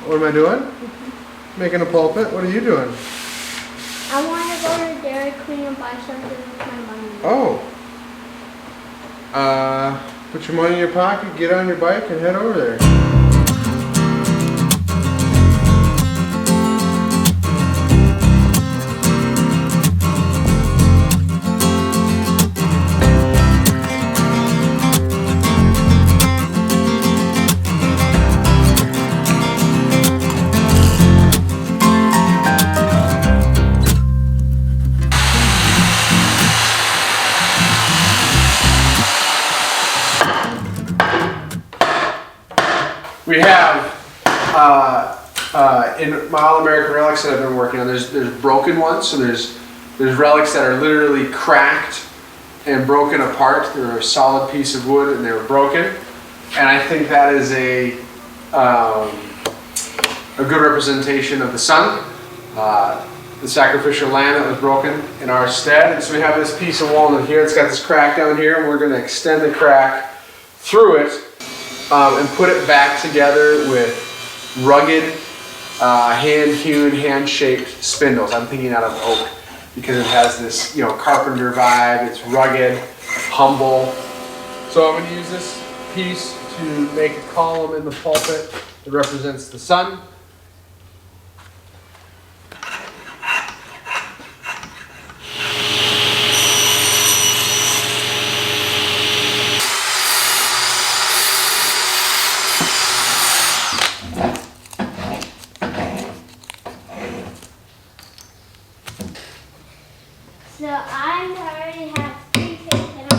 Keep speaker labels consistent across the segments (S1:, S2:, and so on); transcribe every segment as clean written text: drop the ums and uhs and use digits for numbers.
S1: What am I doing? Making a pulpit? What are you doing?
S2: I want to go to Dairy Queen and buy something with my money.
S1: Oh. Put your money in your pocket, get on your bike, and head over there. We have, in my All-American relics that I've been working on, there's broken ones, so there's relics that are literally cracked and broken apart. They're a solid piece of wood and they were broken. And I think that is a good representation of the Son, the sacrificial lamb that was broken in our stead. And so we have this piece of walnut here. It's got this crack down here, and we're going to extend the crack through it and put it back together with rugged, hand-hewn, hand-shaped spindles. I'm thinking out of oak because it has this, carpenter vibe. It's rugged, humble. So I'm going to use this piece to make a column in the pulpit that represents the Son.
S2: So I already have 3 things that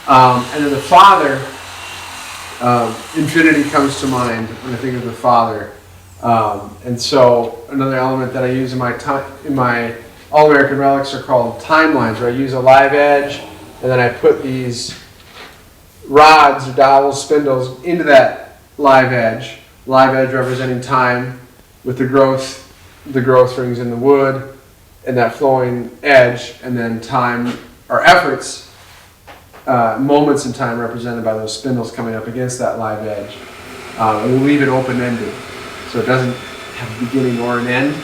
S2: I'm
S1: And then the Father, infinity comes to mind when I think of the Father. And so another element that I use in my All-American relics are called timelines, where I use a live edge, and then I put these rods or dowels, spindles into that live edge representing time with the growth rings in the wood, and that flowing edge, and then time or efforts, moments in time represented by those spindles coming up against that live edge. And we'll leave it open-ended, so it doesn't have a beginning or an end.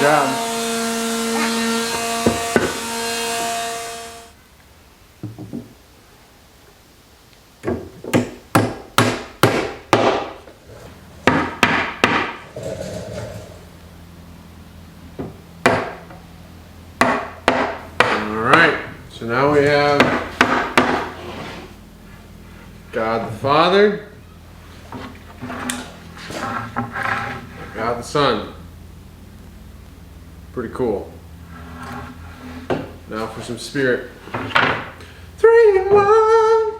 S1: job. now we have God the Father, God the Son. Pretty cool. Now for some Spirit. 3 in 1.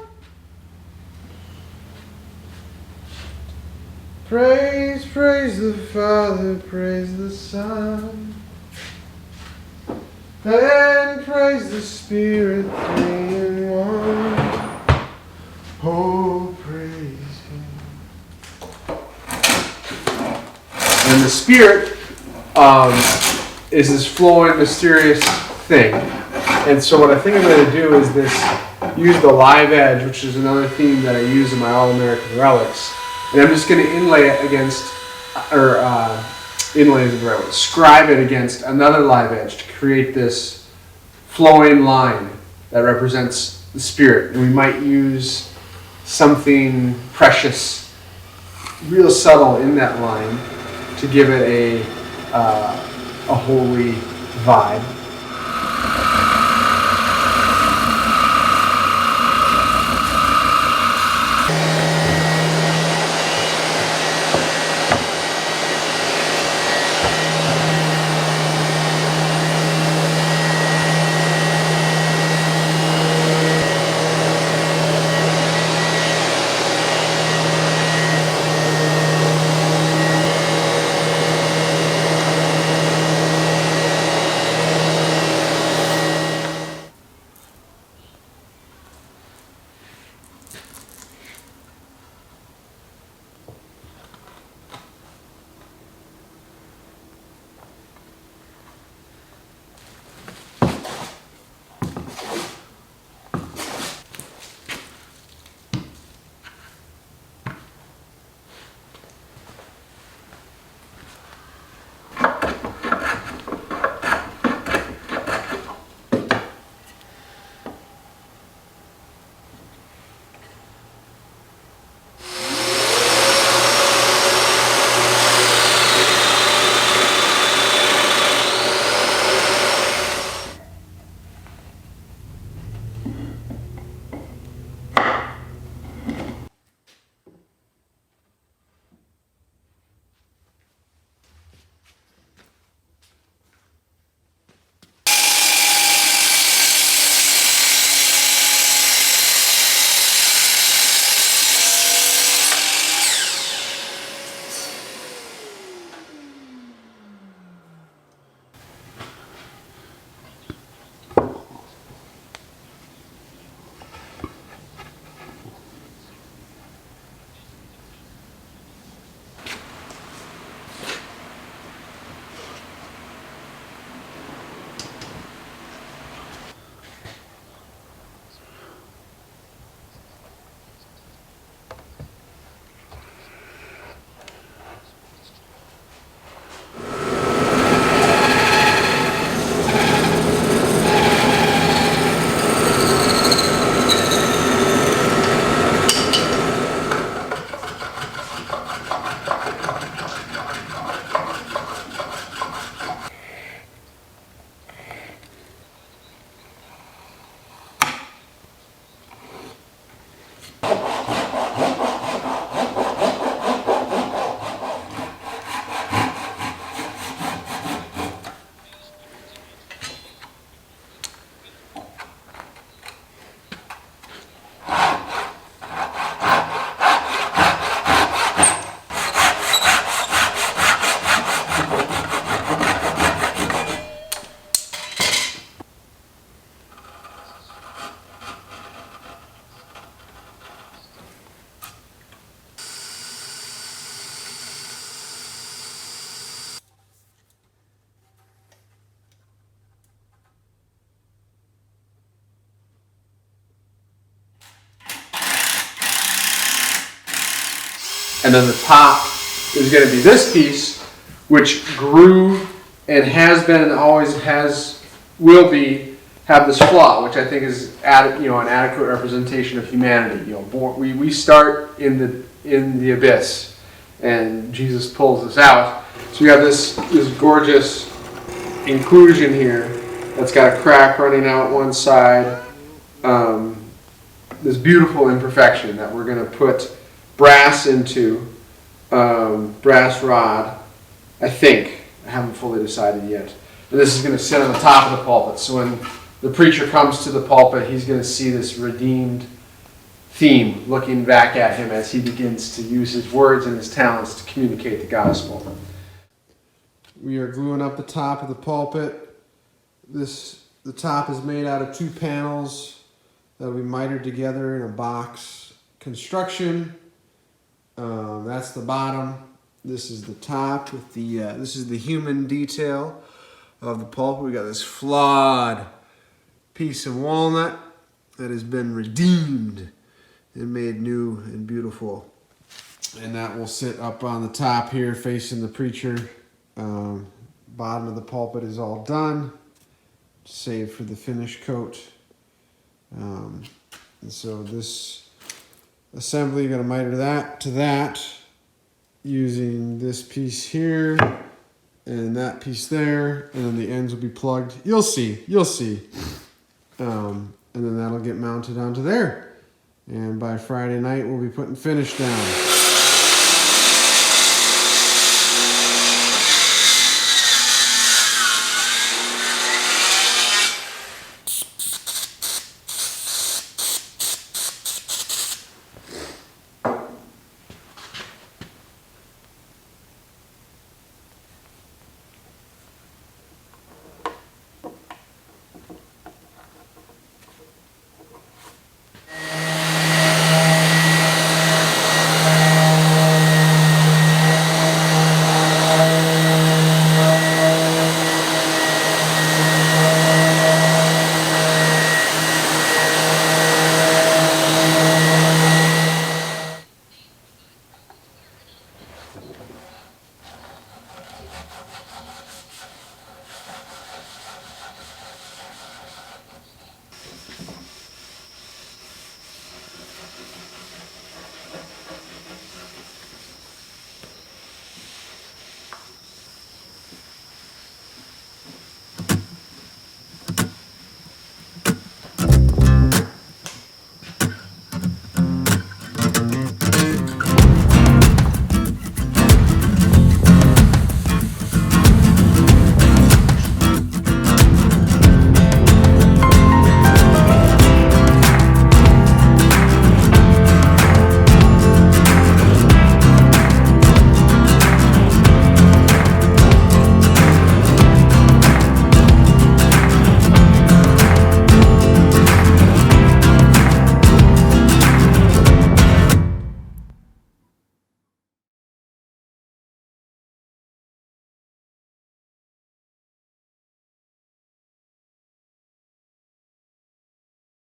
S1: Praise, praise the Father, praise the Son, and praise the Spirit, 3 in 1. Oh, praise Him. And the Spirit is this flowing, mysterious thing. And so what I think I'm going to do is use the live edge, which is another theme that I use in my All-American Relics. And I'm just going to inlay it against, inlay is the right word, scribe it against another live edge to create this flowing line that represents the Spirit. And we might use something precious, real subtle in that line to give it a holy vibe. And then the top is going to be this piece, which grew and has been and always will be, have this flaw, which I think is an adequate representation of humanity. We start in the abyss, and Jesus pulls us out. So you have this gorgeous inclusion here that's got a crack running out one side. This beautiful imperfection that we're going to put brass into, brass rod, I think. I haven't fully decided yet. And this is going to sit on the top of the pulpit. So when the preacher comes to the pulpit, he's going to see this redeemed theme looking back at him as he begins to use his words and his talents to communicate the gospel. We are gluing up the top of the pulpit. The top is made out of 2 panels that will be mitered together in a box construction. That's the bottom. This is the top with this is the human detail of the pulpit. We got this flawed piece of walnut that has been redeemed and made new and beautiful. And that will sit up on the top here facing the preacher. Bottom of the pulpit is all done, save for the finish coat. And so this assembly, you're going to miter that to that using this piece here and that piece there, and then the ends will be plugged. You'll see. And then that'll get mounted onto there. And by Friday night, we'll be putting finish down.